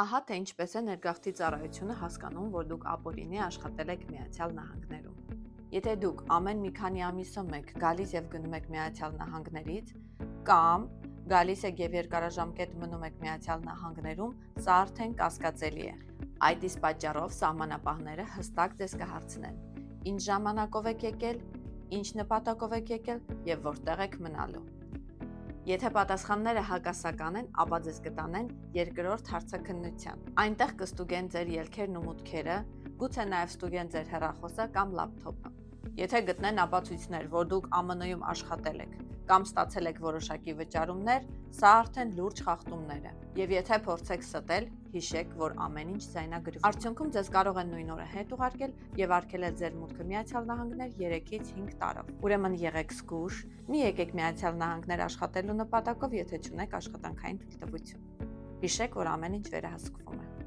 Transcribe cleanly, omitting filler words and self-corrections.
Ահա թե ինչպես է ներգաղթի ծառայությունը հասկանում, որ դուք ապօրինի աշխատել եք Միացյալ Նահանգներում։ Եթե դուք ամեն մի քանի ամիսը մեկ գալիս եւ գնում եք Միացյալ Նահանգներից կամ գալիս եք եւ երկարաժամկետ մնում եք Միացյալ Նահանգներում, սա արդեն կասկածելի է։ Այդ իսկ պատճառով սահմանապահները հստակ ձեզ կհարցնեն. ինչ ժամանակով եք եկել, ինչ նպատակով եք եկել եւ որտեղ եք մնալու։ Եթե պատասխանները հակասական են, ապա ձեզ կտանեն երկրորդ հարցաքննության։ Այնտեղ կստուգեն ձեր ելքերն ու մուտքերը, գուցե նաև ստուգեն ձեր հեռախոսը կամ լապթոպը։ Եթե գտնեն ապացույցներ, որ դուք ԱՄՆ-ում աշխատել եք կամ ստացել եք որոշակի վճարումներ, սա արդեն լուրջ խախտումներ է։ Եվ եթե փորձեք ստել, հիշեք, որ ամեն ինչ ձայնագրվում է։ Արդյունքում ձեզ կարող են նույն օրը հետ ուղարկել եւ արգելել ձեր մուտքը Միացյալ Նահանգներ 3-ից 5 տարով։ Ուրեմն եղեք զգույշ, մի եկեք Միացյալ Նահանգներ աշխատելու նպատակով, եթե չունեք աշխատանքային թույլտվություն։ Հիշեք, որ ամեն ինչ վերահսկվում է։